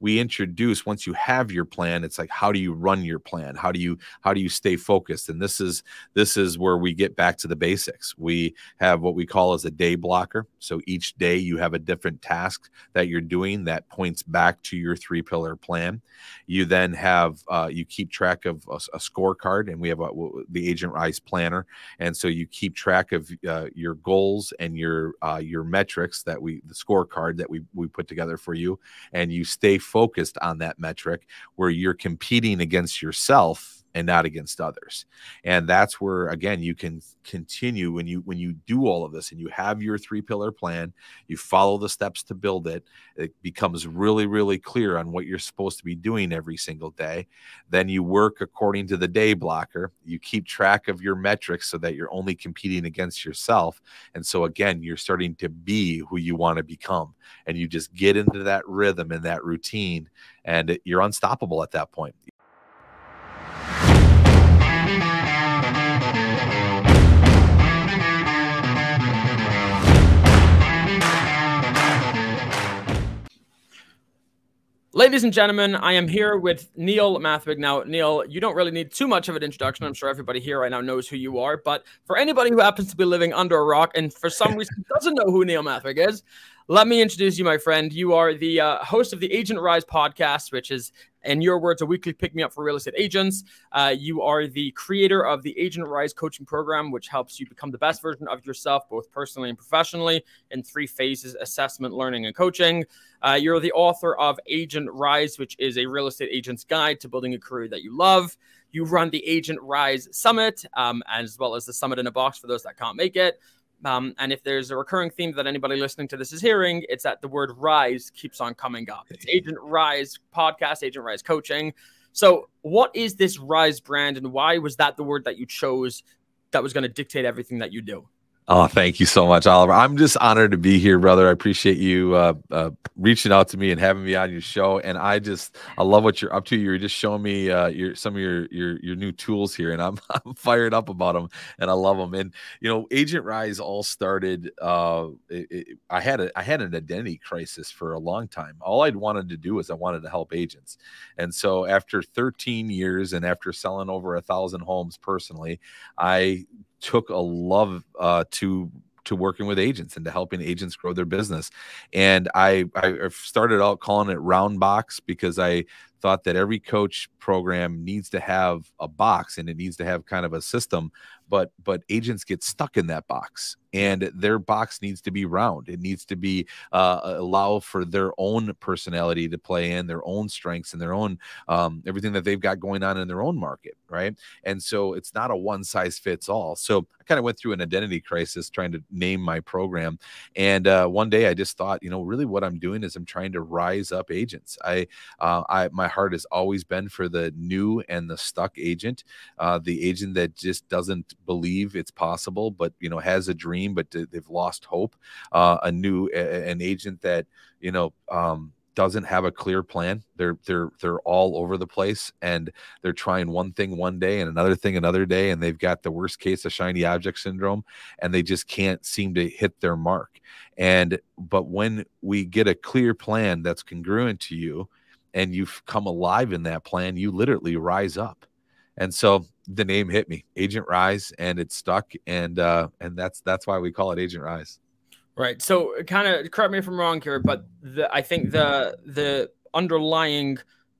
we introduce, once you have your plan, it's like, how do you run your plan? How do you stay focused? And this is where we get back to the basics. We have what we call as a day blocker. So each day you have a different task that you're doing that points back to your 3-pillar plan. You then have, you keep track of a scorecard, and we have the Agent Rise Planner. And so you keep track of your goals and your metrics the scorecard that we put together for you. And you stay focused on that metric where you're competing against yourself and not against others. And that's where, again, you can continue when you do all of this and you have your 3-pillar plan, you follow the steps to build it. It becomes really, really clear on what you're supposed to be doing every single day. Then you work according to the day blocker. You keep track of your metrics so that you're only competing against yourself. And so again, you're starting to be who you want to become, and you just get into that rhythm and that routine, and you're unstoppable at that point. Ladies and gentlemen, I am here with Neil Mathweg. Now, Neil, you don't really need too much of an introduction. I'm sure everybody here right now knows who you are. But for anybody who happens to be living under a rock and for some reason doesn't know who Neil Mathweg is, let me introduce you, my friend. You are the host of the Agent Rise podcast, which is, in your words, a weekly pick-me-up for real estate agents. You are the creator of the Agent Rise coaching program, which helps you become the best version of yourself, both personally and professionally, in 3 phases: assessment, learning, and coaching. You're the author of Agent Rise, which is a real estate agent's guide to building a career that you love. You run the Agent Rise Summit, as well as the Summit Inabox for those that can't make it. And if there's a recurring theme that anybody listening to this is hearing, it's that the word rise keeps on coming up. It's Agent Rise podcast, Agent Rise coaching. So what is this Rise brand, and why was that the word that you chose that was going to dictate everything that you do? Oh, thank you so much, Oliver. I'm just honored to be here, brother. I appreciate you reaching out to me and having me on your show. And I love what you're up to. You're just showing me some of your new tools here, and I'm fired up about them, and I love them. And Agent Rise all started. I had an identity crisis for a long time. All I'd wanted to do is I wanted to help agents, and so after 13 years and after selling over 1,000 homes personally, I took a love to working with agents and to helping agents grow their business. And I started out calling it Round Box because I thought that every coach program needs to have a box and it needs to have kind of a system, but agents get stuck in that box, and their box needs to be round. It needs to be allow for their own personality to play in, their own strengths and their own everything that they've got going on in their own market, right? And so it's not a one size fits all. So I kind of went through an identity crisis trying to name my program, and one day I just thought, really what I'm doing is I'm trying to rise up agents. My heart has always been for the new and the stuck agent, the agent that just doesn't believe it's possible, but has a dream, but they've lost hope. An agent that doesn't have a clear plan. They're all over the place, and they're trying one thing one day and another thing another day, and they've got the worst case of shiny object syndrome, and they just can't seem to hit their mark. But when we get a clear plan that's congruent to you, and you've come alive in that plan, you literally rise up. And so the name hit me, Agent Rise, and it stuck. And that's why we call it Agent Rise. Right. So kind of correct me if I'm wrong here, but I think the underlying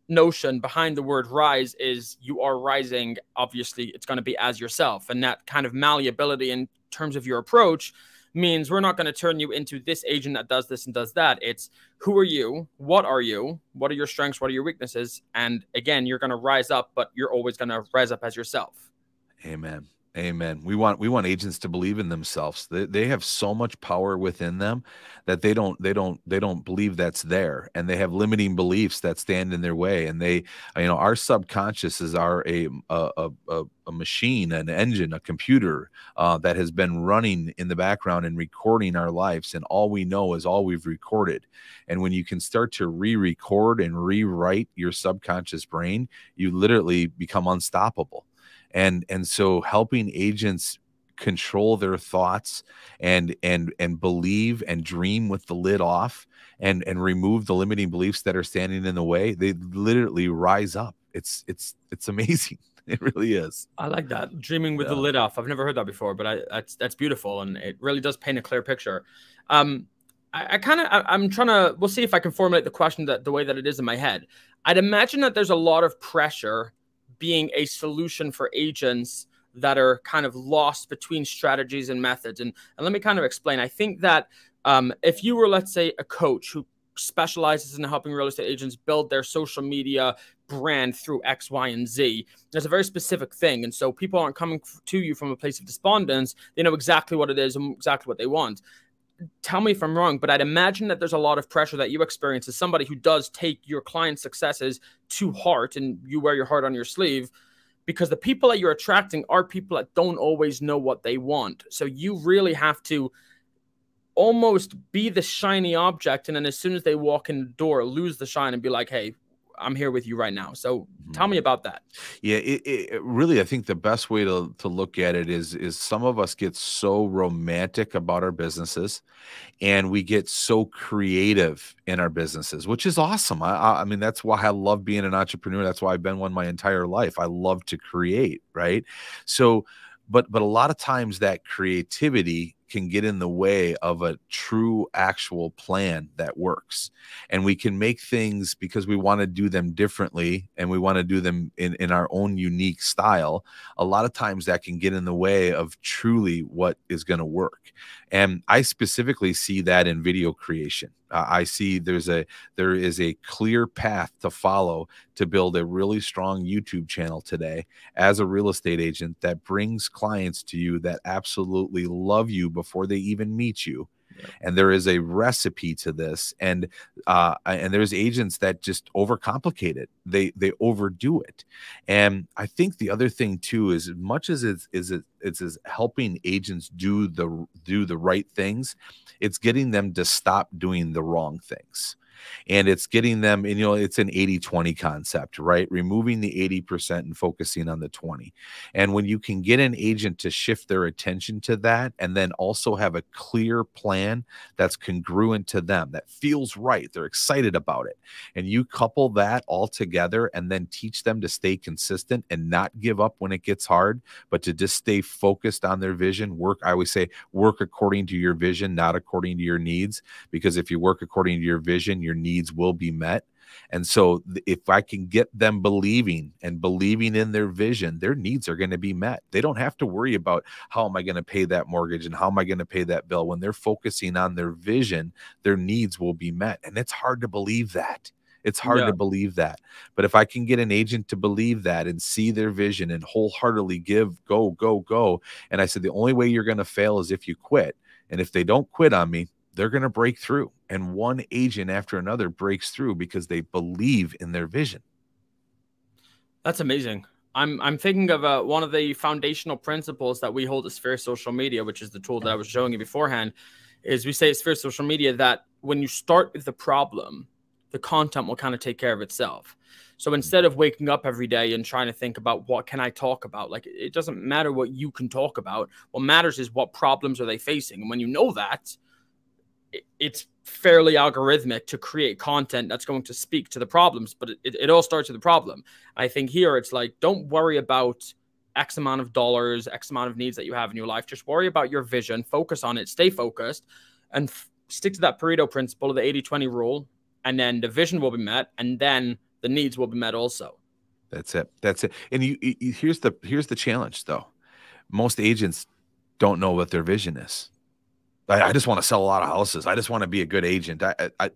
notion behind the word rise is you are rising. Obviously, it's going to be as yourself. And that kind of malleability in terms of your approach means we're not going to turn you into this agent that does this and does that. It's who are you? What are you? What are your strengths? What are your weaknesses? And again, you're going to rise up, but you're always going to rise up as yourself. Amen. Amen. We want agents to believe in themselves. They have so much power within them that they don't believe that's there, and they have limiting beliefs that stand in their way. And our subconscious is a machine, an engine, a computer that has been running in the background and recording our lives, and all we know is all we've recorded. And when you can start to re-record and rewrite your subconscious brain, you literally become unstoppable. And so helping agents control their thoughts and believe and dream with the lid off and remove the limiting beliefs that are standing in the way, they literally rise up. It's amazing. It really is. I like that. Dreaming with the lid off. I've never heard that before, but that's beautiful, and it really does paint a clear picture. I'm trying to, we'll see if I can formulate the question the way that it is in my head. I'd imagine that there's a lot of pressure being a solution for agents that are kind of lost between strategies and methods. And let me kind of explain. I think that if you were, let's say, a coach who specializes in helping real estate agents build their social media brand through X, Y, and Z, there's a very specific thing. And so people aren't coming to you from a place of despondence. They know exactly what it is and exactly what they want. Tell me if I'm wrong, but I'd imagine that there's a lot of pressure that you experience as somebody who does take your client's successes to heart, and you wear your heart on your sleeve, because the people that you're attracting are people that don't always know what they want. So you really have to almost be the shiny object, and then as soon as they walk in the door, lose the shine and be like, hey, I'm here with you right now. So tell me about that. Yeah, it really, I think the best way to look at it is some of us get so romantic about our businesses, and we get so creative in our businesses, which is awesome. I mean, that's why I love being an entrepreneur. That's why I've been one my entire life. I love to create, right? So, but a lot of times that creativity can get in the way of a true actual plan that works. And we can make things because we want to do them differently and we want to do them in our own unique style. A lot of times that can get in the way of truly what is going to work. And I specifically see that in video creation. I see there is a clear path to follow to build a really strong YouTube channel today as a real estate agent that brings clients to you that absolutely love you before they even meet you. Yeah. And there is a recipe to this, and there's agents that just overcomplicate it. They overdo it. And I think the other thing too is, as much as it's helping agents do the right things, it's getting them to stop doing the wrong things. And it's getting them, and it's an 80-20 concept, right? Removing the 80% and focusing on the 20. And when you can get an agent to shift their attention to that, and then also have a clear plan that's congruent to them, that feels right, they're excited about it, and you couple that all together and then teach them to stay consistent and not give up when it gets hard, but to just stay focused on their vision. I always say, work according to your vision, not according to your needs, because if you work according to your vision, your needs will be met. And so if I can get them believing in their vision, their needs are going to be met. They don't have to worry about how am I going to pay that mortgage and how am I going to pay that bill. When they're focusing on their vision, their needs will be met. And it's hard to believe that. It's hard to believe that. But if I can get an agent to believe that and see their vision and wholeheartedly go. And I said, the only way you're going to fail is if you quit. And if they don't quit on me, they're going to break through. And one agent after another breaks through because they believe in their vision. That's amazing. I'm thinking of one of the foundational principles that we hold at Sphere Social Media, which is the tool that I was showing you beforehand, is we say at Sphere Social Media that when you start with the problem, the content will kind of take care of itself. So instead of waking up every day and trying to think about what can I talk about, like, it doesn't matter what you can talk about. What matters is what problems are they facing. And when you know that, it's fairly algorithmic to create content that's going to speak to the problems, but it all starts with the problem. I think here it's like, don't worry about X amount of dollars, X amount of needs that you have in your life. Just worry about your vision, focus on it, stay focused, and stick to that Pareto principle of the 80-20 rule. And then the vision will be met, and then the needs will be met also. That's it. That's it. And here's the challenge though. Most agents don't know what their vision is. I just want to sell a lot of houses. I just want to be a good agent.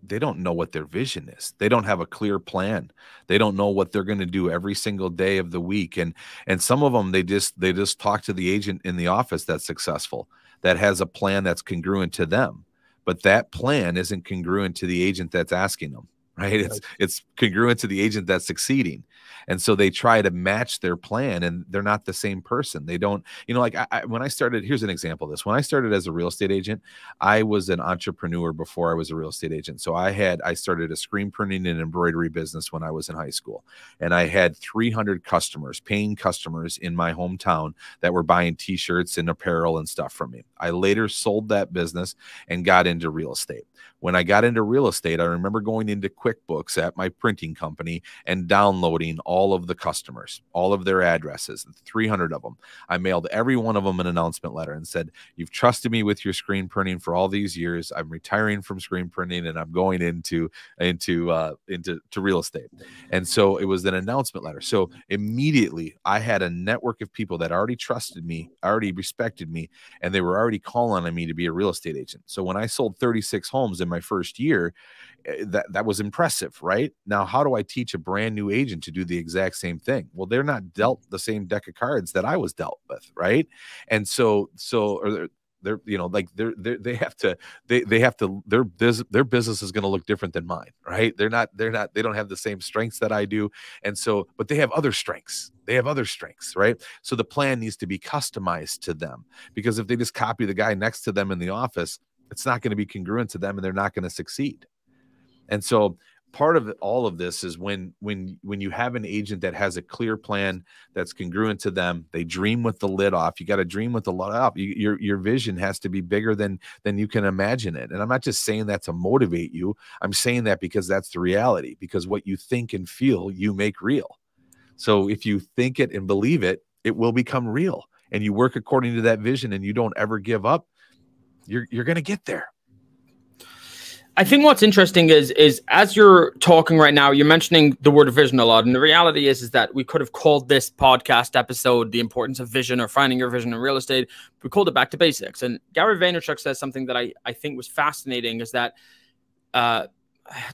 They don't know what their vision is. They don't have a clear plan. They don't know what they're going to do every single day of the week. And some of them, they just talk to the agent in the office that's successful, that has a plan that's congruent to them. But that plan isn't congruent to the agent that's asking them. right? It's congruent to the agent that's succeeding. And so they try to match their plan, and they're not the same person. They don't, like when I started, here's an example of this. When I started as a real estate agent, I was an entrepreneur before I was a real estate agent. So I started a screen printing and embroidery business when I was in high school. And I had 300 customers, paying customers in my hometown that were buying t-shirts and apparel and stuff from me. I later sold that business and got into real estate. When I got into real estate, I remember going into QuickBooks at my printing company and downloading all of the customers, all of their addresses, 300 of them. I mailed every one of them an announcement letter and said, "You've trusted me with your screen printing for all these years. I'm retiring from screen printing and I'm going into real estate." And so it was an announcement letter. So immediately I had a network of people that already trusted me, already respected me, and they were already calling on me to be a real estate agent. So when I sold 36 homes in my first year, that was impressive, right? Now, how do I teach a brand new agent to do the exact same thing? Well, they're not dealt the same deck of cards that I was dealt with, right? And their business is going to look different than mine, right? They don't have the same strengths that I do. And so, but they have other strengths. Right? So the plan needs to be customized to them, because if they just copy the guy next to them in the office, it's not going to be congruent to them and they're not going to succeed. And so part of all of this is when you have an agent that has a clear plan that's congruent to them, they dream with the lid off. You got to dream with the lid off. Your vision has to be bigger than you can imagine it. And I'm not just saying that to motivate you. I'm saying that because that's the reality, because what you think and feel, you make real. So if you think it and believe it, it will become real, and you work according to that vision and you don't ever give up, you're going to get there. I think what's interesting is as you're talking right now, you're mentioning the word vision a lot. And the reality is that we could have called this podcast episode "The Importance of Vision" or "Finding Your Vision in Real Estate." We called it "Back to Basics." And Gary Vaynerchuk says something that I think was fascinating, is that I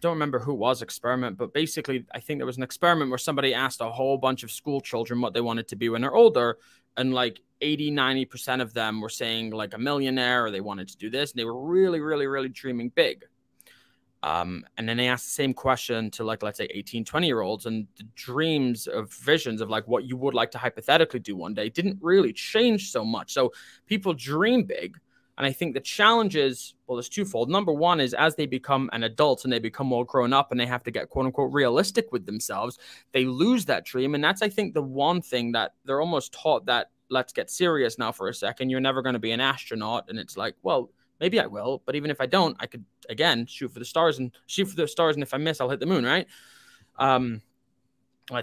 don't remember who it was experiment, but basically I think there was an experiment where somebody asked a whole bunch of school children what they wanted to be when they're older. And like 80-90% of them were saying like a millionaire, or they wanted to do this. And they were really, really, really dreaming big. And then they asked the same question to like, let's say 18-20-year-olds, and the dreams of visions of like what you would like to hypothetically do one day didn't really change so much. So people dream big. And I think the challenge is, well, it's twofold. Number one is as they become an adult and they become more grown up and they have to get quote unquote realistic with themselves, they lose that dream. And that's, I think, the one thing that they're almost taught, that let's get serious now for a second. You're never going to be an astronaut. And it's like, well, maybe I will, but even if I don't, I could, again, shoot for the stars. And if I miss, I'll hit the moon, right? I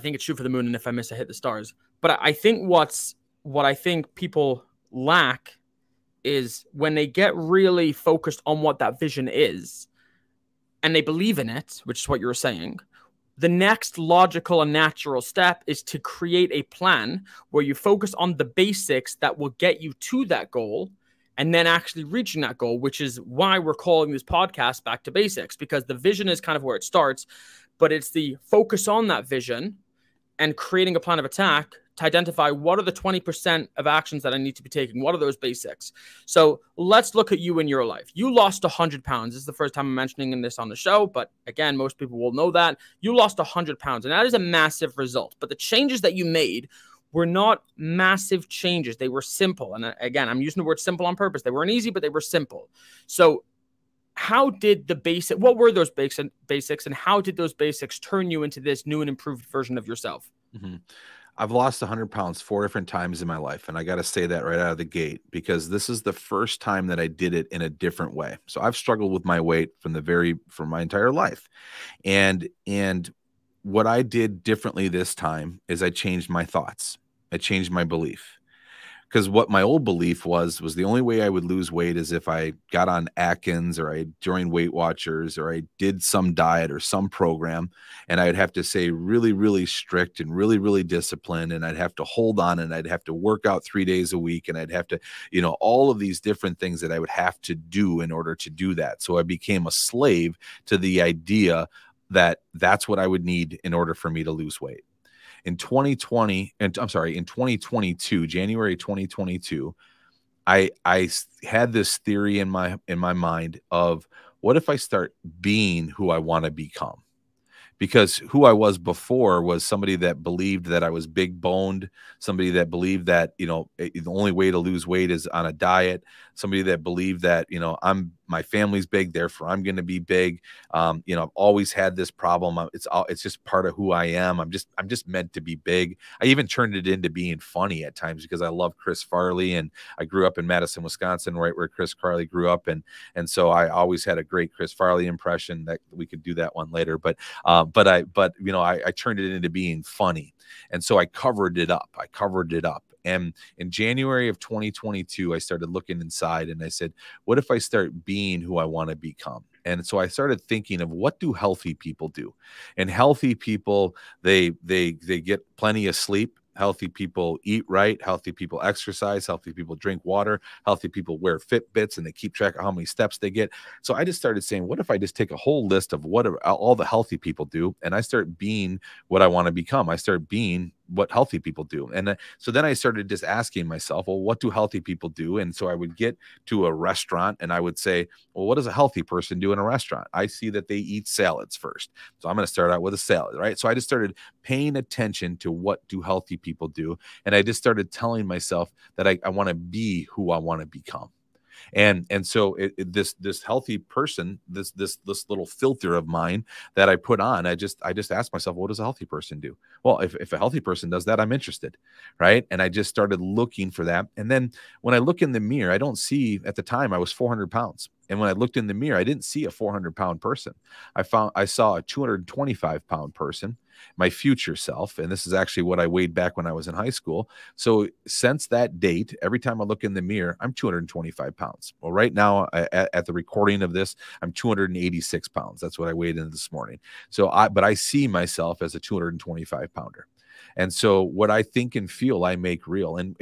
think it's shoot for the moon, and if I miss, I hit the stars. But I think what I think people lack is when they get really focused on what that vision is and they believe in it, which is what you were saying, the next logical and natural step is to create a plan where you focus on the basics that will get you to that goal, and then actually reaching that goal, which is why we're calling this podcast "Back to Basics," because the vision is kind of where it starts, but it's the focus on that vision and creating a plan of attack to identify what are the 20% of actions that I need to be taking. What are those basics? So let's look at you in your life. You lost 100 pounds. This is the first time I'm mentioning this on the show, but again, most people will know that. You lost 100 pounds, and that is a massive result. But the changes that you made were not massive changes. They were simple. And again, I'm using the word simple on purpose. They weren't easy, but they were simple. So how did what were those basics, and how did those basics turn you into this new and improved version of yourself? Mm-hmm. I've lost 100 pounds 4 different times in my life. And I got to say that right out of the gate, because this is the first time that I did it in a different way. So I've struggled with my weight for my entire life. And what I did differently this time is I changed my thoughts. I changed my belief. Because what my old belief was the only way I would lose weight is if I got on Atkins, or I joined Weight Watchers, or I did some diet or some program, and I'd have to say really, really strict and really, really disciplined, and I'd have to hold on, and I'd have to work out 3 days a week, and I'd have to, all of these different things that I would have to do in order to do that. So I became a slave to the idea that that's what I would need in order for me to lose weight. In 2022, January 2022, I had this theory in my mind of, what if I start being who I want to become? because who I was before was somebody that believed that I was big boned, somebody that believed that, you know, the only way to lose weight is on a diet, somebody that believed that, you know, my family's big, therefore I'm going to be big. You know, I've always had this problem. It's just part of who I am. I'm just meant to be big. I even turned it into being funny at times because I love Chris Farley, and I grew up in Madison, Wisconsin, right where Chris Farley grew up, and so I always had a great Chris Farley impression. That we could do that one later, but you know, I turned it into being funny, and so I covered it up. And in January of 2022, I started looking inside and I said, what if I start being who I want to become? And so I started thinking of, what do healthy people do? And healthy people, they get plenty of sleep. Healthy people eat right. Healthy people exercise. Healthy people drink water. Healthy people wear Fitbits and they keep track of how many steps they get. So I just started saying, what if I just take a whole list of what all the healthy people do, and I start being what I want to become? I start being what healthy people do. And so then I started just asking myself, well, what do healthy people do? And so I would get to a restaurant and I would say, well, what does a healthy person do in a restaurant? I see that they eat salads first. So I'm going to start out with a salad, right? So I just started paying attention to what do healthy people do. And I just started telling myself that I want to be who I want to become. And so this healthy person, this little filter of mine that I put on, I just asked myself, what does a healthy person do? Well, if a healthy person does that, I'm interested, right? And I just started looking for that. And then when I look in the mirror, I don't see, at the time I was 400 pounds. And when I looked in the mirror, I didn't see a 400-pound person. I saw a 225-pound person, my future self. And this is actually what I weighed back when I was in high school. So since that date, every time I look in the mirror, I'm 225 pounds. Well, right now at the recording of this, I'm 286 pounds. That's what I weighed in this morning. So but I see myself as a 225 pounder. And so what I think and feel, I make real. And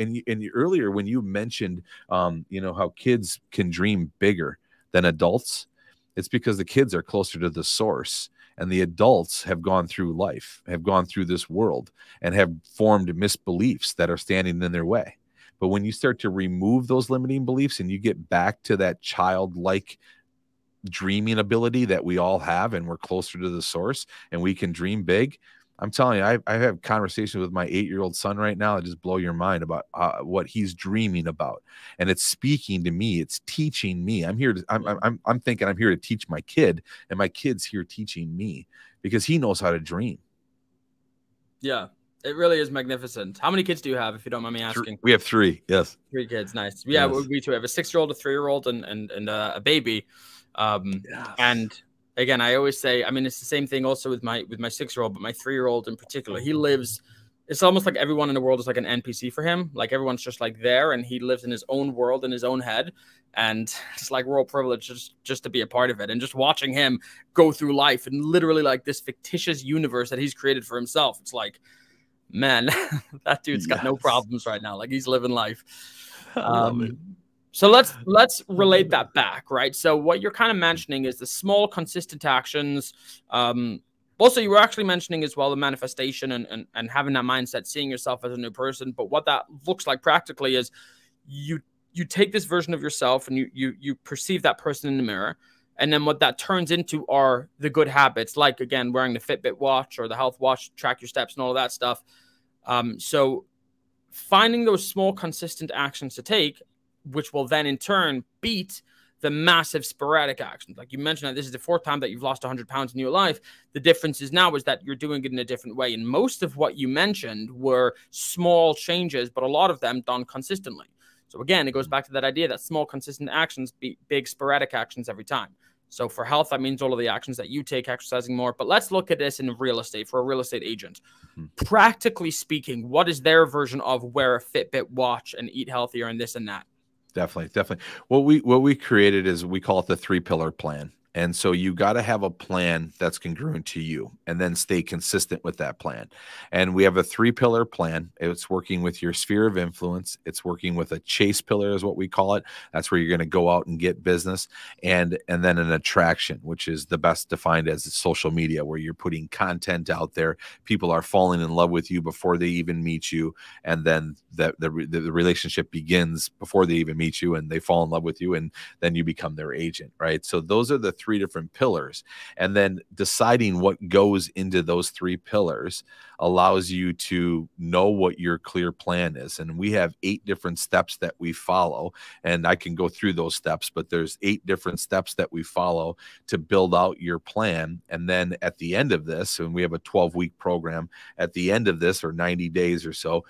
earlier when you mentioned, you know, how kids can dream bigger than adults, it's because the kids are closer to the source, and the adults have gone through life, have gone through this world, and have formed misbeliefs that are standing in their way. But when you start to remove those limiting beliefs and you get back to that childlike dreaming ability that we all have, and we're closer to the source and we can dream big, I'm telling you, I have conversations with my 8-year-old son right now that just blow your mind about what he's dreaming about, and it's speaking to me. It's teaching me. I'm thinking I'm here to teach my kid, and my kid's here teaching me because he knows how to dream. Yeah, it really is magnificent. How many kids do you have, if you don't mind me asking? We have 3. Yes, 3 kids. Nice. Yeah, yes. We too have a 6-year-old, a 3-year-old, and a baby. Yes. And again, I always say, I mean, it's the same thing also with my 6-year-old, but my 3-year-old in particular, he lives, it's almost like everyone in the world is like an NPC for him. Like everyone's just like there, and he lives in his own world, in his own head. And it's like royal privilege just to be a part of it. And just watching him go through life and literally like this fictitious universe that he's created for himself. It's like, man, that dude's got no problems right now. Like he's living life. So let's relate that back, right? So what you're kind of mentioning is the small, consistent actions. Also, you were actually mentioning as well the manifestation and having that mindset, seeing yourself as a new person. But what that looks like practically is you take this version of yourself and you perceive that person in the mirror. And then what that turns into are the good habits, like, again, wearing the Fitbit watch or the health watch, track your steps and all of that stuff. So finding those small, consistent actions to take, which will then in turn beat the massive sporadic actions. Like you mentioned, that this is the 4th time that you've lost 100 pounds in your life. The difference is now is that you're doing it in a different way. And most of what you mentioned were small changes, but a lot of them done consistently. So again, it goes back to that idea that small, consistent actions beat big sporadic actions every time. So for health, that means all of the actions that you take, exercising more. But let's look at this in real estate for a real estate agent. Practically speaking, what is their version of wear a Fitbit watch and eat healthier and this and that? Definitely. What we created is, we call it the 3-pillar plan. And so you got to have a plan that's congruent to you, and then stay consistent with that plan. And we have a 3-pillar plan. It's working with your sphere of influence. It's working with a chase pillar is what we call it. That's where you're going to go out and get business. And then an attraction, which is the best defined as social media, where you're putting content out there. People are falling in love with you before they even meet you. And then the relationship begins before they even meet you, and they fall in love with you, and then you become their agent, right? So those are the 3 different pillars, and then deciding what goes into those 3 pillars allows you to know what your clear plan is. And we have 8 different steps that we follow, and I can go through those steps, but there's 8 different steps that we follow to build out your plan. And then at the end of this, and we have a 12-week program, at the end of this, or 90 days or so,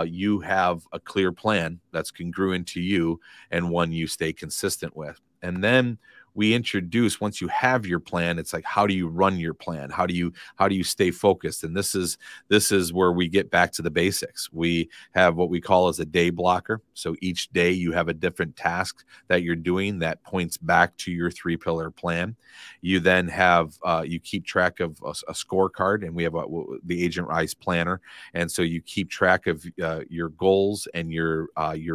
you have a clear plan that's congruent to you and one you stay consistent with. And then we introduce, once you have your plan, it's like, how do you run your plan? How do you stay focused? And this is where we get back to the basics. We have what we call as a day blocker. So each day you have a different task that you're doing that points back to your 3-pillar plan. You then have, you keep track of a scorecard, and we have the Agent Rise planner. And so you keep track of your goals and your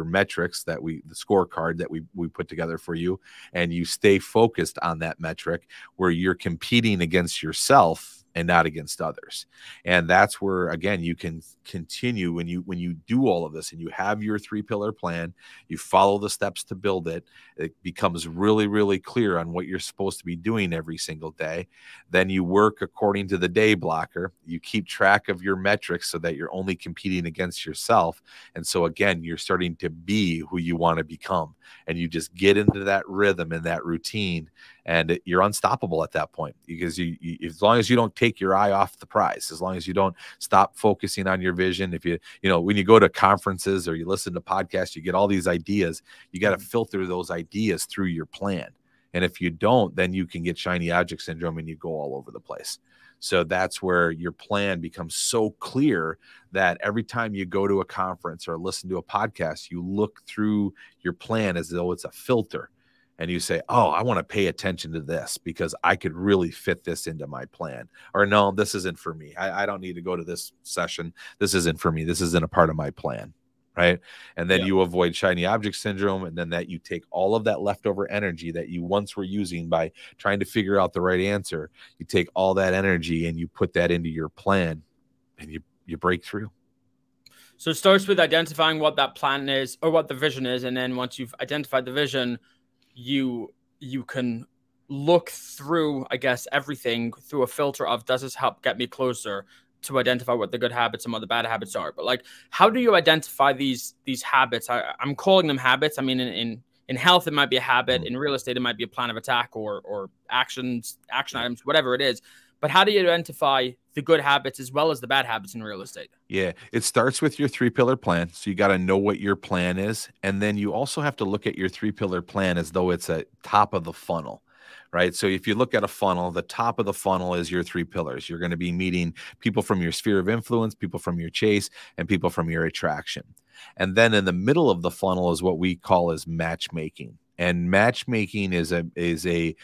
metrics the scorecard that we put together for you, and you stay focused on that metric where you're competing against yourself and not against others. And that's where, again, you can continue when you do all of this and you have your 3-pillar plan, you follow the steps to build it. It becomes really, really clear on what you're supposed to be doing every single day. Then you work according to the day blocker. You keep track of your metrics so that you're only competing against yourself. And so again, you're starting to be who you want to become, and you just get into that rhythm and that routine, and you're unstoppable at that point, because you as long as you don't take your eye off the prize, as long as you don't stop focusing on your vision. If when you go to conferences or you listen to podcasts, you get all these ideas. You got to filter those ideas through your plan. And if you don't, then you can get shiny object syndrome and you go all over the place. So that's where your plan becomes so clear that every time you go to a conference or listen to a podcast, you look through your plan as though it's a filter. And you say, oh, I want to pay attention to this because I could really fit this into my plan. Or no, this isn't for me. I don't need to go to this session. This isn't for me. This isn't a part of my plan. Right. And then you avoid shiny object syndrome. And then that you take all of that leftover energy that you once were using by trying to figure out the right answer. You take all that energy and you put that into your plan, and you break through. So it starts with identifying what that plan is, or what the vision is. And then once you've identified the vision, you can look through, I guess, everything through a filter of, does this help get me closer to identify what the good habits and what the bad habits are? But like, how do you identify these habits? I'm calling them habits. I mean, in health, it might be a habit. In real estate, it might be a plan of attack or action items, whatever it is. But how do you identify the good habits as well as the bad habits in real estate? Yeah, it starts with your 3-pillar plan. So you got to know what your plan is. And then you also have to look at your 3-pillar plan as though it's a top of the funnel, right? So if you look at a funnel, the top of the funnel is your 3 pillars. You're going to be meeting people from your sphere of influence, people from your chase, and people from your attraction. And then in the middle of the funnel is what we call as matchmaking. And matchmaking is a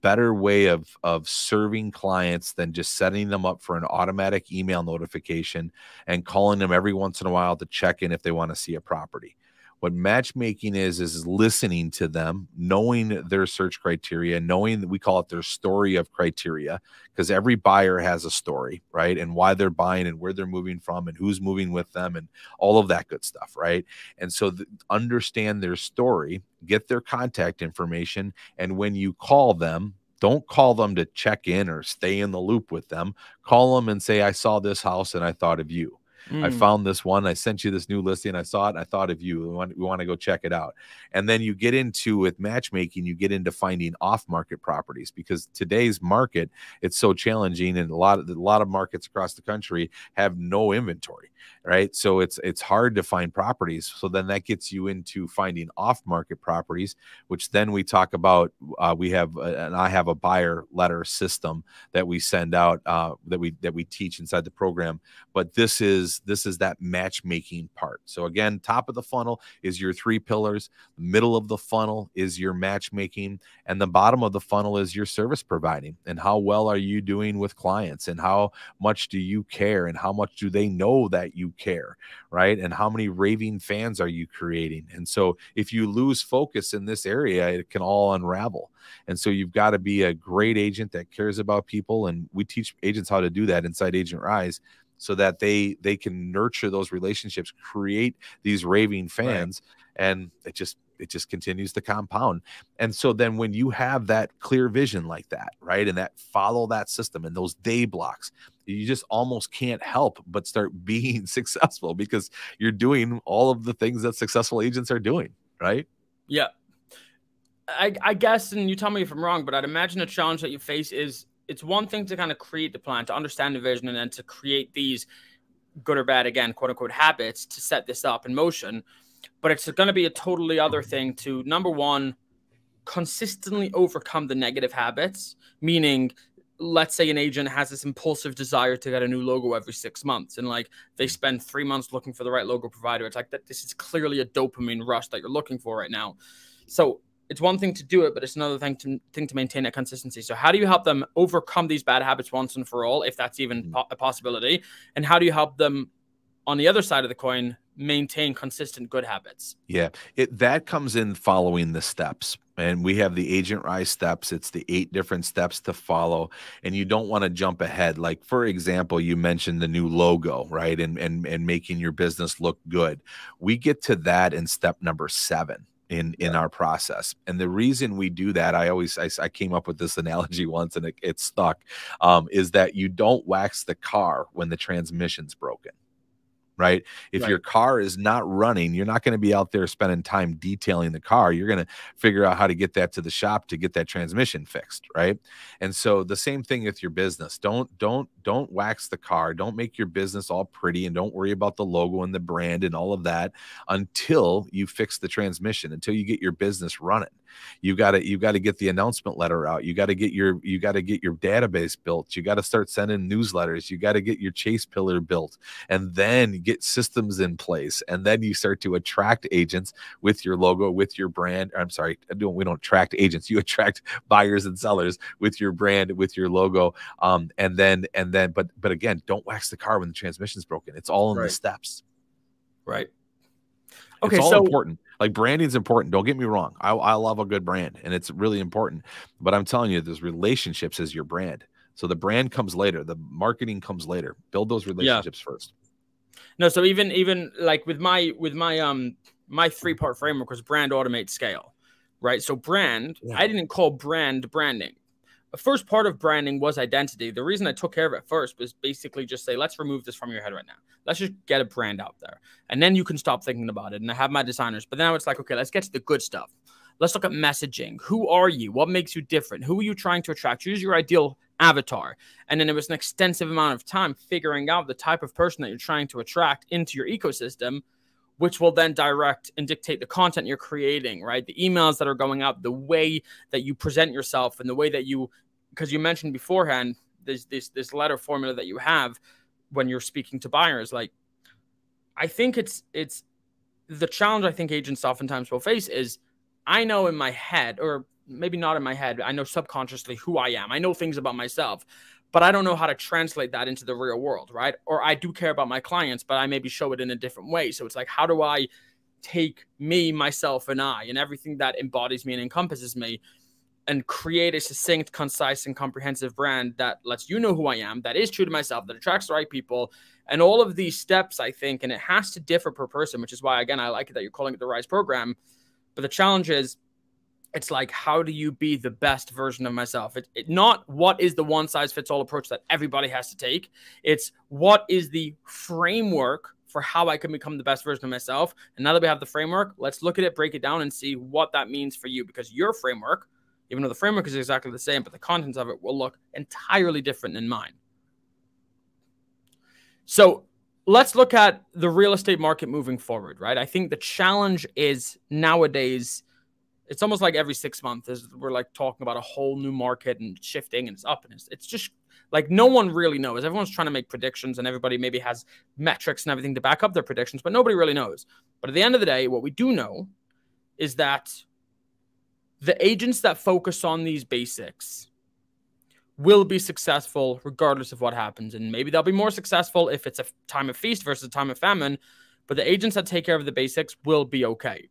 better way of serving clients than just setting them up for an automatic email notification and calling them every once in a while to check in if they want to see a property. What matchmaking is listening to them, knowing their search criteria, knowing that we call it their story of criteria, because every buyer has a story, right? And why they're buying and where they're moving from and who's moving with them and all of that good stuff, right? And so understand their story, get their contact information, and when you call them, don't call them to check in or stay in the loop with them. Call them and say, I saw this house and I thought of you. I found this one. I sent you this new listing. I saw it. And I thought of you. We want to go check it out. And then you get into, with matchmaking, you get into finding off-market properties, because today's market, it's so challenging, and a lot of markets across the country have no inventory, right? So it's hard to find properties. So then that gets you into finding off-market properties, which then we talk about. I have a buyer letter system that we send out, that we teach inside the program. But this is that matchmaking part. So again, top of the funnel is your 3 pillars. The middle of the funnel is your matchmaking. And the bottom of the funnel is your service providing. And how well are you doing with clients? And how much do you care? And how much do they know that you care, right? And how many raving fans are you creating? And so if you lose focus in this area, it can all unravel. And so you've got to be a great agent that cares about people. And we teach agents how to do that inside Agent Rise, so that they can nurture those relationships, create these raving fans, right? And it just continues to compound. And so then when you have that clear vision like that, right, and that follow that system and those day blocks, you just almost can't help but start being successful because you're doing all of the things that successful agents are doing, right? Yeah. I guess, and you tell me if I'm wrong, but I'd imagine a challenge that you face is it's one thing to kind of create the plan, to understand the vision, and then to create these good or bad, again, quote unquote, habits to set this up in motion. But it's going to be a totally other thing to, number one, consistently overcome the negative habits, meaning let's say an agent has this impulsive desire to get a new logo every 6 months, and like they spend 3 months looking for the right logo provider. It's like that. This is clearly a dopamine rush that you're looking for right now. So it's one thing to do it, but it's another thing to maintain that consistency. So how do you help them overcome these bad habits once and for all, if that's even a possibility? And how do you help them, on the other side of the coin, maintain consistent good habits? Yeah, that comes in following the steps. And we have the Agent Rise steps. It's the 8 different steps to follow. And you don't want to jump ahead. Like, for example, you mentioned the new logo, right? And making your business look good. We get to that in step number 7. In our process. And the reason we do that, I came up with this analogy once and it stuck, is that you don't wax the car when the transmission's broken. Right? If your car is not running, you're not going to be out there spending time detailing the car. You're going to figure out how to get that to the shop to get that transmission fixed, right? And so the same thing with your business. Don't wax the car. Don't make your business all pretty, and don't worry about the logo and the brand and all of that until you fix the transmission, until you get your business running. You got to get the announcement letter out. You got to get your database built. You got to start sending newsletters. You got to get your chase pillar built, and then get systems in place. And then you start to attract agents with your logo, with your brand. I'm sorry, we don't attract agents. You attract buyers and sellers with your brand, with your logo. But again, don't wax the car when the transmission's broken. It's all in the steps. Right. Okay, it's all important. Like, branding's important. Don't get me wrong. I love a good brand, and it's really important. But I'm telling you, there's relationships as your brand. So the brand comes later. The marketing comes later. Build those relationships first. No, so even like with my my 3-part framework was brand, automate, scale, right? So brand, I didn't call brand branding. The first part of branding was identity. The reason I took care of it first was basically just say, let's remove this from your head right now. Let's just get a brand out there. And then you can stop thinking about it. And I have my designers. But now it's like, okay, let's get to the good stuff. Let's look at messaging. Who are you? What makes you different? Who are you trying to attract? Choose your ideal avatar. And then it was an extensive amount of time figuring out the type of person that you're trying to attract into your ecosystem, which will then direct and dictate the content you're creating, right? The emails that are going out, the way that you present yourself, and the way that you, because you mentioned beforehand, there's this letter formula that you have when you're speaking to buyers. Like, I think it's the challenge I think agents oftentimes will face is, I know in my head, or maybe not in my head, I know subconsciously who I am. I know things about myself, but I don't know how to translate that into the real world, right? Or I do care about my clients, but I maybe show it in a different way. So it's like, how do I take me, myself, and I, and everything that embodies me and encompasses me, and create a succinct, concise, and comprehensive brand that lets you know who I am, that is true to myself, that attracts the right people, and all of these steps, I think, and it has to differ per person, which is why, again, I like it that you're calling it the RISE program. But the challenge is, it's like, how do you be the best version of myself? Not what is the one-size-fits-all approach that everybody has to take. It's what is the framework for how I can become the best version of myself. And now that we have the framework, let's look at it, break it down, and see what that means for you. Because your framework, even though the framework is exactly the same, but the contents of it will look entirely different than mine. So let's look at the real estate market moving forward, right? I think the challenge is nowadays, it's almost like every 6 months we're like talking about a whole new market and shifting, and it's up, and it's just like no one really knows. Everyone's trying to make predictions, and everybody maybe has metrics and everything to back up their predictions, but nobody really knows. But at the end of the day, what we do know is that the agents that focus on these basics will be successful regardless of what happens. And maybe they'll be more successful if it's a time of feast versus a time of famine, but the agents that take care of the basics will be okay.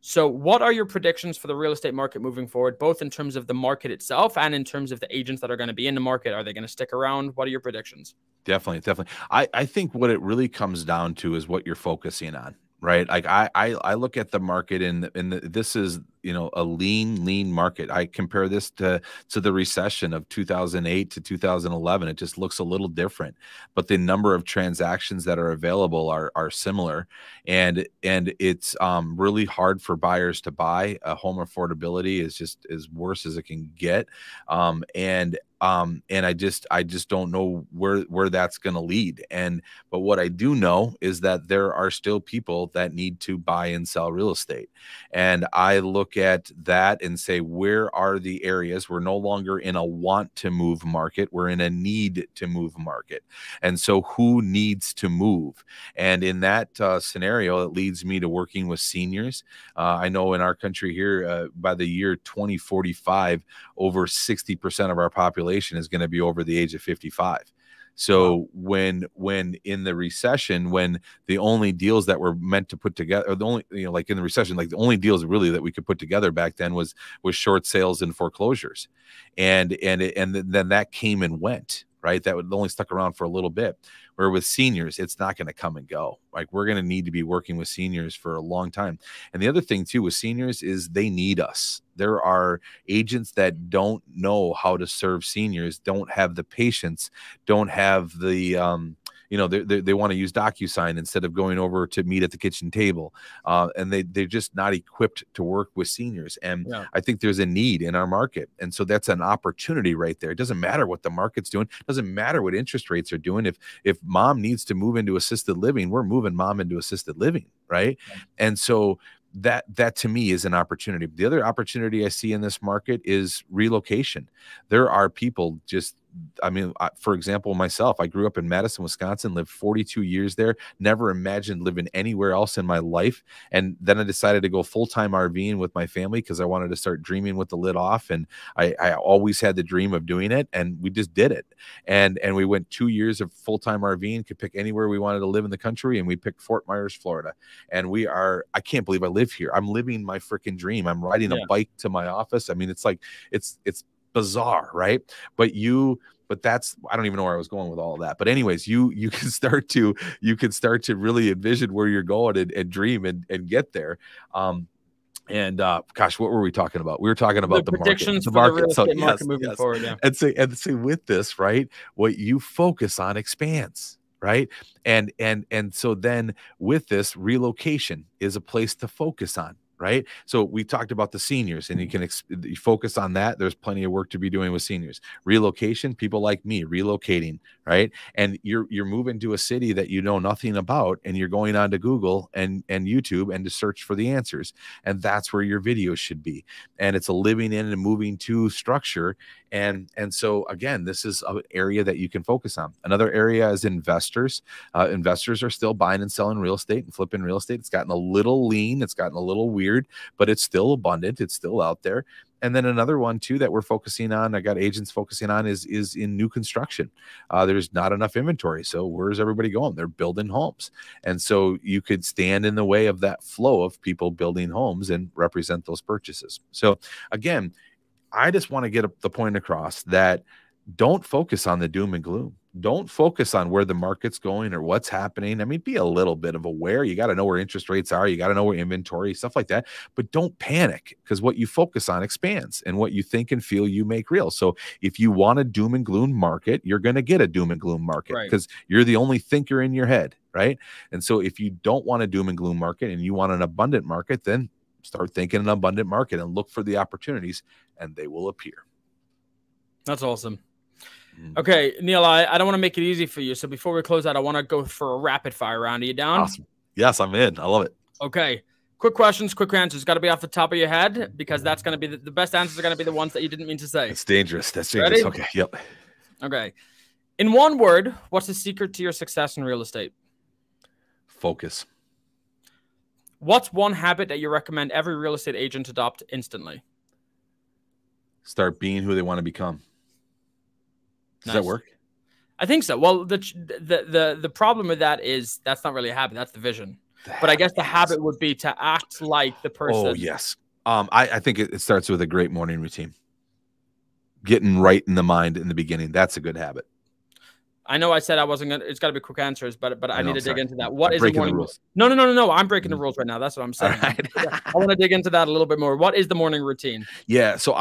So what are your predictions for the real estate market moving forward, both in terms of the market itself and in terms of the agents that are going to be in the market? Are they going to stick around? What are your predictions? Definitely. I think what it really comes down to is what you're focusing on. right? Like I look at the market, and this is, you know, a lean market. I compare this to the recession of 2008 to 2011. It just looks a little different, but the number of transactions that are available are similar, and it's really hard for buyers to buy. Home affordability is just as worse as it can get, and I just don't know where that's going to lead. But what I do know is that there are still people that need to buy and sell real estate. And I look at that and say, where are the areas? We're no longer in a want to move market. We're in a need to move market. And so who needs to move? And in that scenario, it leads me to working with seniors. I know in our country here, by the year 2045, over 60% of our population is going to be over the age of 55. So wow. when in the recession, when the only deals that were meant to put together, or the only, you know, like in the recession, like the only deals really that we could put together back then was short sales and foreclosures, and then that came and went, right? That would only stuck around for a little bit. Where with seniors, it's not going to come and go. Like, we're going to need to be working with seniors for a long time. And the other thing too with seniors is they need us. There are agents that don't know how to serve seniors, don't have the patience, don't have the they want to use DocuSign instead of going over to meet at the kitchen table, and they're just not equipped to work with seniors. And yeah. I think there's a need in our market, and so that's an opportunity right there. It doesn't matter what the market's doing, it doesn't matter what interest rates are doing. If mom needs to move into assisted living, we're moving mom into assisted living, right? Yeah. And so that to me is an opportunity. The other opportunity I see in this market is relocation. There are people just, I mean, for example, myself, I grew up in Madison, Wisconsin, lived 42 years there, never imagined living anywhere else in my life. And then I decided to go full-time RVing with my family because I wanted to start dreaming with the lid off. And I always had the dream of doing it, and we just did it. And we went 2 years of full-time RVing, could pick anywhere we wanted to live in the country, and we picked Fort Myers, Florida. And I can't believe I live here. I'm living my freaking dream. I'm riding a bike to my office. I mean, it's like, it's bizarre, right? But that's, I don't even know where I was going with all of that. But anyways, you can start to really envision where you're going and dream and get there. Gosh, what were we talking about? We were talking about the predictions market. For the real estate market moving forward. Yeah. And say with this, right, what you focus on expands, right? And so then with this, relocation is a place to focus on. Right. So we talked about the seniors, and you can focus on that. There's plenty of work to be doing with seniors. Relocation, people like me relocating, right? And you're moving to a city that you know nothing about, and you're going on to Google and YouTube and to search for the answers. And that's where your videos should be. And it's a living in and moving to structure. And so again, this is an area that you can focus on. Another area is investors. Investors are still buying and selling real estate and flipping real estate. It's gotten a little lean. It's gotten a little weird, but it's still abundant. It's still out there. And then another one too that we're focusing on, I got agents focusing on, is in new construction. There's not enough inventory. So where's everybody going? They're building homes. And so you could stand in the way of that flow of people building homes and represent those purchases. So again, I just want to get the point across that don't focus on the doom and gloom. Don't focus on where the market's going or what's happening. I mean, be a little bit of aware. You got to know where interest rates are. You got to know where inventory, stuff like that. But don't panic, because what you focus on expands, and what you think and feel you make real. So if you want a doom and gloom market, you're going to get a doom and gloom market, because you're the only thinker in your head, right? And so if you don't want a doom and gloom market and you want an abundant market, then start thinking an abundant market and look for the opportunities, and they will appear. That's awesome. Okay, Neil, I don't want to make it easy for you. So before we close out, I want to go for a rapid fire round. Are you down? Awesome. Yes, I'm in. I love it. Okay. Quick questions, quick answers. Got to be off the top of your head, because that's going to be the best answers are going to be the ones that you didn't mean to say. It's dangerous. That's dangerous. Ready? Okay. Yep. Okay. In one word, what's the secret to your success in real estate? Focus. What's one habit that you recommend every real estate agent adopt instantly? Start being who they want to become. Does that work? I think so. Well, the problem with that is that's not really a habit. That's the vision. But I guess the habit would be to act like the person. Oh, yes. I think it starts with a great morning routine. Getting right in the mind in the beginning. That's a good habit. I know I said I wasn't gonna. It's got to be quick answers, but I I know, need to I'm dig sorry. into that. What I'm is the breaking the morning? rules. No. I'm breaking the Mhm. rules right now. That's what I'm All saying. right. I want to dig into that a little bit more. What is the morning routine? Yeah, so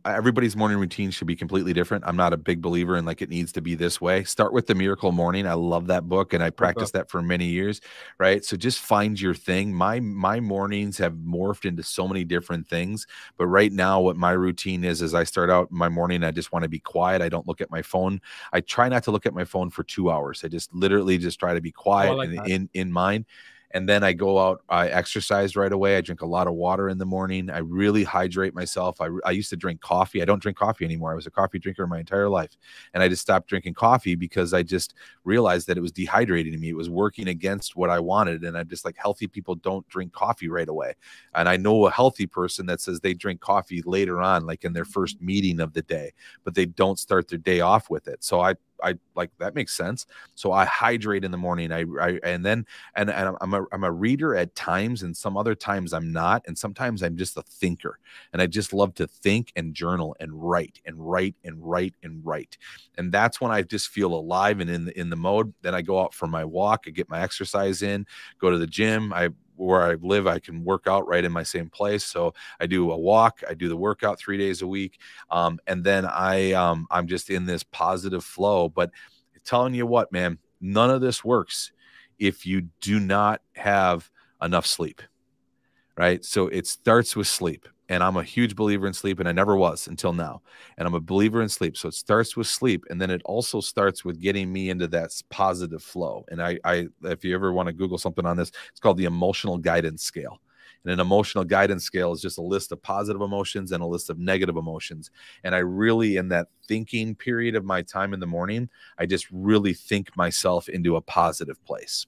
everybody's morning routine should be completely different. I'm not a big believer in like it needs to be this way. Start with The Miracle Morning. I love that book and I Great book. practiced that for many years, right? So just find your thing. My mornings have morphed into so many different things, but right now what my routine is I start out my morning, I just want to be quiet. I don't look at my phone. I try not to look at my phone for 2 hours. I just literally just try to be Oh, I quiet like and that. in mind. And then I go out, I exercise right away. I drink a lot of water in the morning. I really hydrate myself. I used to drink coffee. I don't drink coffee anymore. I was a coffee drinker my entire life. And I just stopped drinking coffee because I just realized that it was dehydrating me. It was working against what I wanted. And I'm just like, healthy people don't drink coffee right away. And I know a healthy person that says they drink coffee later on, like in their first meeting of the day, but they don't start their day off with it. So I like, that makes sense. So I hydrate in the morning. And I'm a reader at times, and some other times I'm not. And sometimes I'm just a thinker, and I just love to think and journal and write and write and write and write. And that's when I just feel alive and in the mode. Then I go out for my walk. I get my exercise in, go to the gym. Where I live, I can work out right in my same place. So I do a walk, I do the workout 3 days a week. And then I'm just in this positive flow. But telling you what, man, none of this works if you do not have enough sleep, right? So it starts with sleep. And I'm a huge believer in sleep, and I never was until now. And I'm a believer in sleep. So it starts with sleep, and then it also starts with getting me into that positive flow. And if you ever want to Google something on this, it's called the emotional guidance scale. And an emotional guidance scale is just a list of positive emotions and a list of negative emotions. And I really, in that thinking period of my time in the morning, I just really think myself into a positive place.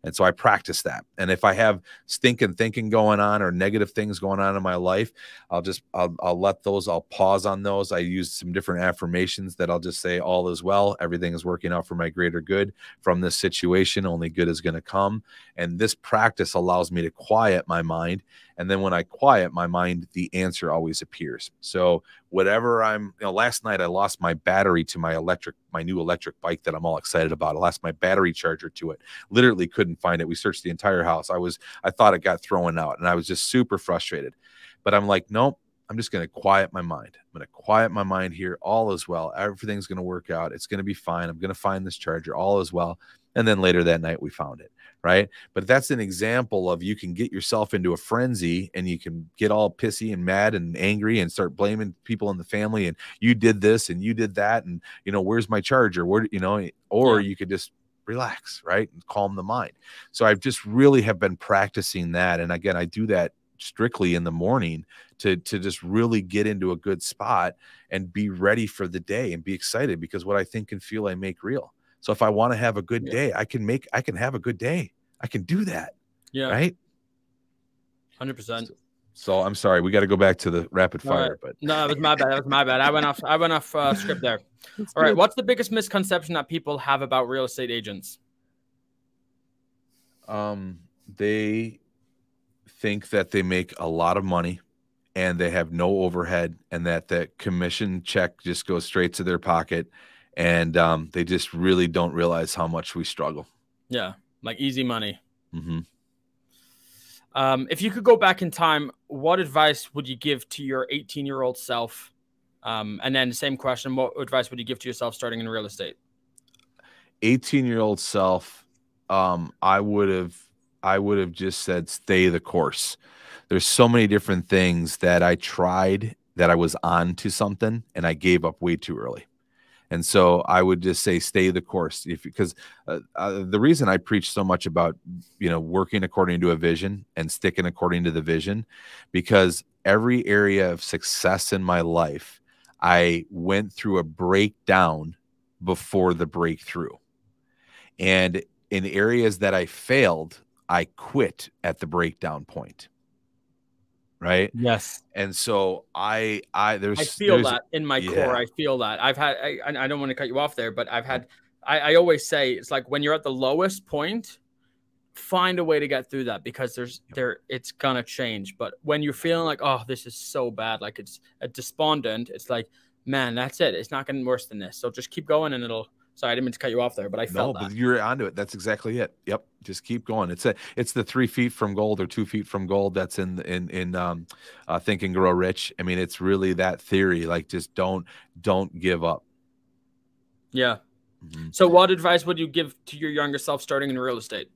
And so I practice that. And if I have stinking thinking going on or negative things going on in my life, I'll let those, I'll pause on those. I use some different affirmations that I'll just say, all is well. Everything is working out for my greater good from this situation. Only good is going to come. And this practice allows me to quiet my mind. And then when I quiet my mind, the answer always appears. So whatever last night I lost my battery to my new electric bike that I'm all excited about. I lost my battery charger to it. Literally couldn't find it. We searched the entire house. I thought it got thrown out, and I was just super frustrated. But I'm like, nope, I'm just going to quiet my mind. I'm going to quiet my mind here. All is well. Everything's going to work out. It's going to be fine. I'm going to find this charger. All is well. And then later that night we found it, right? But that's an example of, you can get yourself into a frenzy and you can get all pissy and mad and angry and start blaming people in the family, and you did this and you did that, and where's my charger? Or you could just relax, right, and calm the mind. So I've just really have been practicing that. And again, I do that strictly in the morning to just really get into a good spot and be ready for the day and be excited, because what I think and feel I make real. So if I want to have a good day, I can have a good day. I can do that. Yeah. Right. 100%. So I'm sorry, we got to go back to the rapid fire, Right. but no, that was my bad. That was my bad. I went off script there. All right. What's the biggest misconception that people have about real estate agents? They think that they make a lot of money and they have no overhead, and that the commission check just goes straight to their pocket. And they just really don't realize how much we struggle. Yeah, like easy money. Mm-hmm. If you could go back in time, what advice would you give to your 18-year-old self? And then the same question, what advice would you give to yourself starting in real estate? 18-year-old self, I would have just said, stay the course. There's so many different things that I tried that I was on to something and I gave up way too early. And so I would just say, stay the course. Because the reason I preach so much about, working according to a vision and sticking according to the vision, because every area of success in my life, I went through a breakdown before the breakthrough. And in areas that I failed, I quit at the breakdown point. Right. Yes. And so I feel that in my core. I feel that I don't want to cut you off there, but I always say, it's like when you're at the lowest point, find a way to get through that, because it's gonna change. But when you're feeling like, oh, this is so bad, like it's a despondent, it's like, man, that's it. It's not getting worse than this. So just keep going and Sorry, I didn't mean to cut you off there, but I No, felt but that. you're onto it. That's exactly it. Yep. Just keep going. It's the 3 feet from gold or 2 feet from gold. That's in Think and Grow Rich. I mean, it's really that theory. Like, just don't give up. Yeah. Mm-hmm. So what advice would you give to your younger self starting in real estate?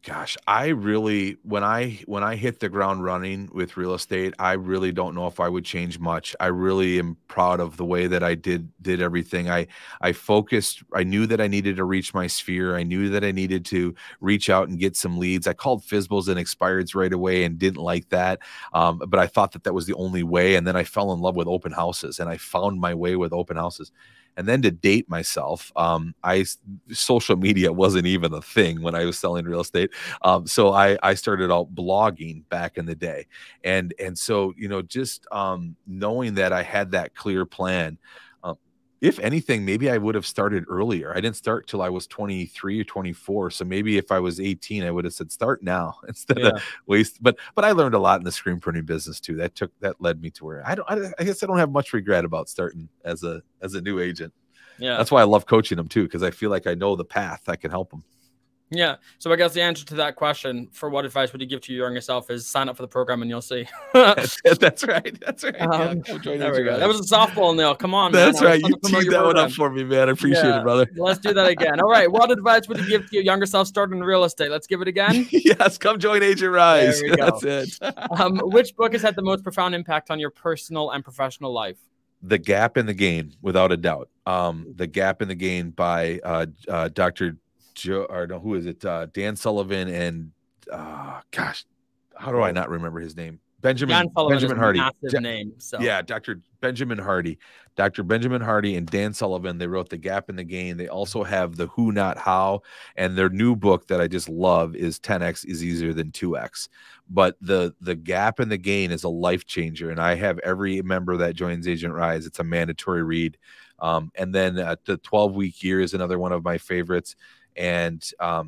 Gosh, I really, when I hit the ground running with real estate, I really don't know if I would change much. I really am proud of the way that I did everything. I focused. I knew that I needed to reach my sphere. I knew that I needed to reach out and get some leads. I called FSBOs and expireds right away and didn't like that, but I thought that was the only way. And then I fell in love with open houses, and I found my way with open houses. And then to date myself, social media wasn't even a thing when I was selling real estate. So I started out blogging back in the day. And so, just knowing that I had that clear plan, if anything, maybe I would have started earlier. I didn't start till I was 23 or 24. So maybe if I was 18, I would have said, start now instead of waste. But I learned a lot in the screen printing business too. That led me to where I guess I don't have much regret about starting as a new agent. Yeah. That's why I love coaching them too, because I feel like I know the path. I can help them. Yeah. So I guess the answer to that question, for what advice would you give to your younger self, is sign up for the program and you'll see. That's right. That's right. There we go. That was a softball, Neil. Come on, That's man. right. You teed that one up for me, man. I appreciate it, brother. Let's do that again. All right. What advice would you give to your younger self starting in real estate? Let's give it again. Yes. Come join Agent Rise. There we go. That's it. Which book has had the most profound impact on your personal and professional life? The Gap and the Gain, without a doubt. The Gap and the Gain by Dr. Joe, or no, who is it? Dan Sullivan and gosh, how do I not remember his name? Benjamin Hardy. Massive name. So. Yeah, Dr. Benjamin Hardy. Dr. Benjamin Hardy and Dan Sullivan, they wrote The Gap and the Gain. They also have The Who Not How, and their new book that I just love is 10x is easier than 2x. But the Gap and the Gain is a life changer, and I have every member that joins Agent Rise. It's a mandatory read. And then the 12-week year is another one of my favorites. And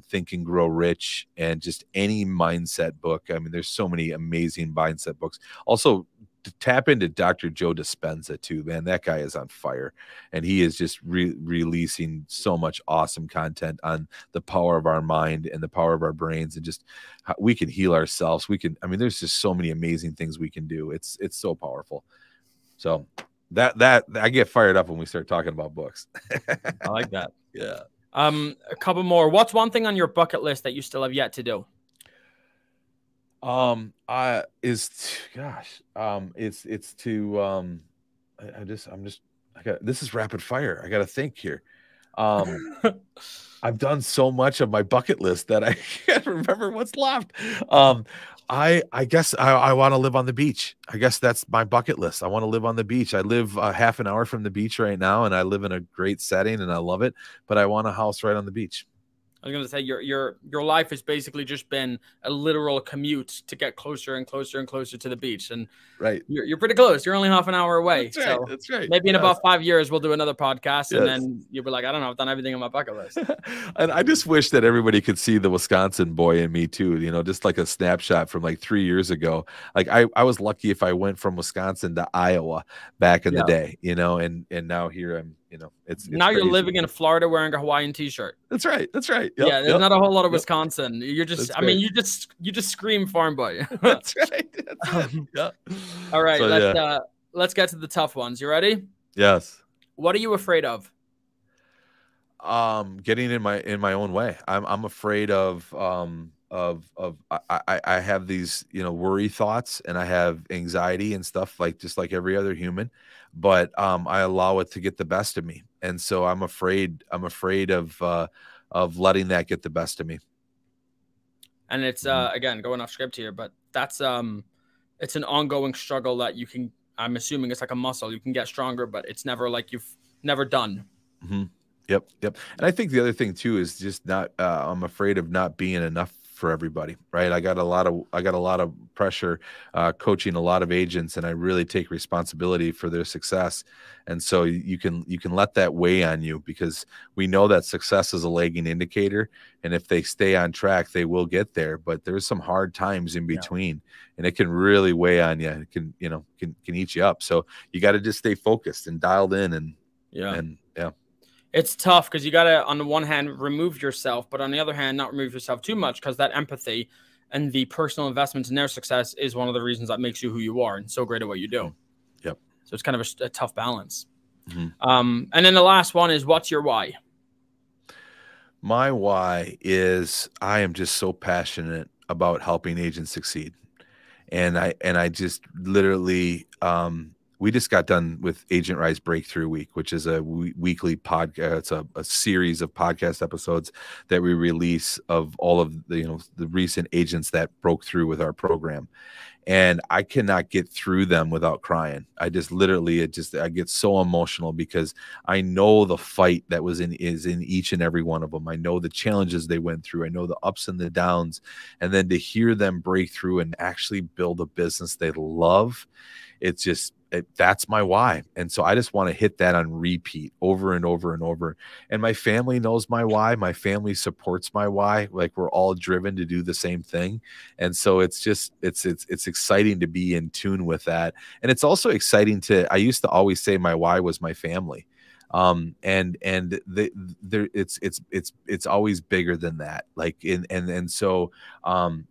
Think and Grow Rich, and just any mindset book. I mean, there's so many amazing mindset books. Also, to tap into Dr. Joe Dispenza too, man. That guy is on fire, and he is just releasing so much awesome content on the power of our mind and the power of our brains, and just how we can heal ourselves. I mean, there's just so many amazing things we can do. It's so powerful. So that I get fired up when we start talking about books. I like that. Yeah. A couple more. What's one thing on your bucket list that you still have yet to do? This is rapid fire. I got to think here. I've done so much of my bucket list that I can't remember what's left. I guess I want to live on the beach. I guess that's my bucket list. I want to live on the beach. I live half an hour from the beach right now, and I live in a great setting, and I love it. But I want a house right on the beach. I was going to say your life has basically just been a literal commute to get closer and closer and closer to the beach, and right, you're pretty close. You're only half an hour away. That's right. That's right. Maybe in about 5 years we'll do another podcast, and then you'll be like, I don't know, I've done everything on my bucket list. And I just wish that everybody could see the Wisconsin boy in me too. Just like a snapshot from like 3 years ago. Like I was lucky if I went from Wisconsin to Iowa back in the day. And now here I'm. It's now crazy. You're living in Florida wearing a Hawaiian t-shirt. That's right. Yep, there's not a whole lot of Wisconsin. You're just, you just scream farm boy. That's right. That's it. Yep. All right. So, let's get to the tough ones. You ready? Yes. What are you afraid of? Getting in my own way. I'm afraid of I have these, worry thoughts, and I have anxiety and stuff, just like every other human, but I allow it to get the best of me. And so I'm afraid of letting that get the best of me. And it's again, going off script here, but that's it's an ongoing struggle that you can, I'm assuming it's like a muscle. You can get stronger, but it's never like you've never done. Mm-hmm. Yep. And I think the other thing too is just not. I'm afraid of not being enough for everybody, right? I got a lot of pressure, coaching a lot of agents, and I really take responsibility for their success. And so you can let that weigh on you, because we know that success is a lagging indicator, and if they stay on track, they will get there. But there's some hard times in between, and it can really weigh on you. It can eat you up. So you got to just stay focused and dialed in, and It's tough because you got to, on the one hand, remove yourself, but on the other hand, not remove yourself too much, because that empathy and the personal investment in their success is one of the reasons that makes you who you are and so great at what you do. Yep. So it's kind of a tough balance. And then the last one is, what's your why? My why is I am just so passionate about helping agents succeed. And I just literally, we just got done with Agent Rise Breakthrough Week, which is a weekly podcast. It's a series of podcast episodes that we release of all of the, the recent agents that broke through with our program. And I cannot get through them without crying. I just literally, I get so emotional because I know the fight that is in each and every one of them. I know the challenges they went through. I know the ups and the downs. And then to hear them break through and actually build a business they love, it's just, that's my why. And so I just want to hit that on repeat over and over and over. And my family knows my why. My family supports my why. Like, we're all driven to do the same thing. And so it's just, it's exciting to be in tune with that. And it's also exciting I used to always say my why was my family. It's always bigger than that. Like, so, to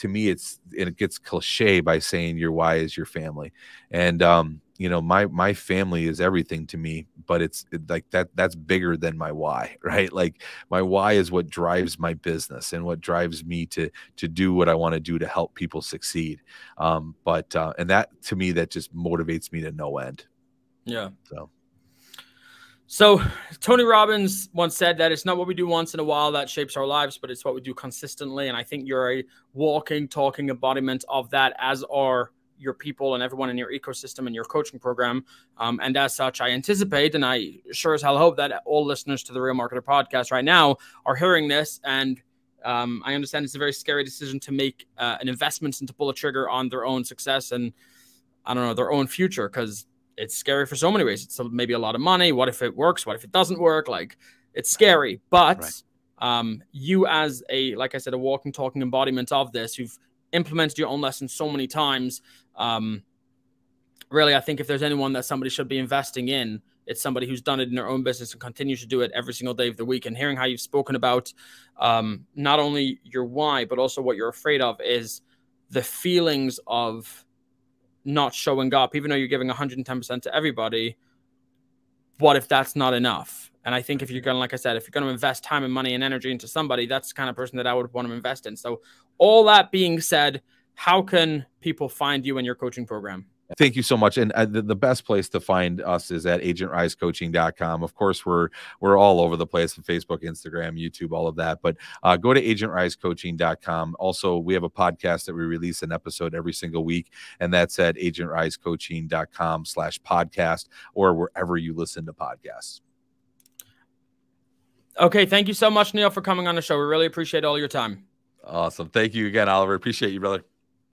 me, it gets cliche by saying your why is your family. And, my family is everything to me, but it's like that's bigger than my why, right? Like, my why is what drives my business and what drives me to do what I want to do to help people succeed. And that, to me, that just motivates me to no end. Yeah. So Tony Robbins once said that it's not what we do once in a while that shapes our lives, but it's what we do consistently. And I think you're a walking, talking embodiment of that, as are your people and everyone in your ecosystem and your coaching program. And as such, I anticipate, and I sure as hell hope, that all listeners to the Real Marketer podcast right now are hearing this. And I understand it's a very scary decision to make an investment and to pull a trigger on their own success and, I don't know, their own future, because it's scary for so many ways. It's maybe a lot of money. What if it works? What if it doesn't work? Like, it's scary. But you, as like I said, a walking, talking embodiment of this, who've implemented your own lessons so many times, really, I think if there's anyone that somebody should be investing in, it's somebody who's done it in their own business and continues to do it every single day of the week. And hearing how you've spoken about not only your why, but also what you're afraid of, is the feelings of not showing up, even though you're giving 110% to everybody. What if that's not enough? And I think if you're going to, like I said, if you're going to invest time and money and energy into somebody, that's the kind of person that I would want to invest in. So all that being said, how can people find you and your coaching program? Thank you so much. And the best place to find us is at agentrisecoaching.com. Of course, we're all over the place on Facebook, Instagram, YouTube, all of that. But go to agentrisecoaching.com. Also, we have a podcast that we release an episode every single week, and that's at agentrisecoaching.com/podcast, or wherever you listen to podcasts. Okay. Thank you so much, Neil, for coming on the show. We really appreciate all your time. Awesome. Thank you again, Oliver. Appreciate you, brother.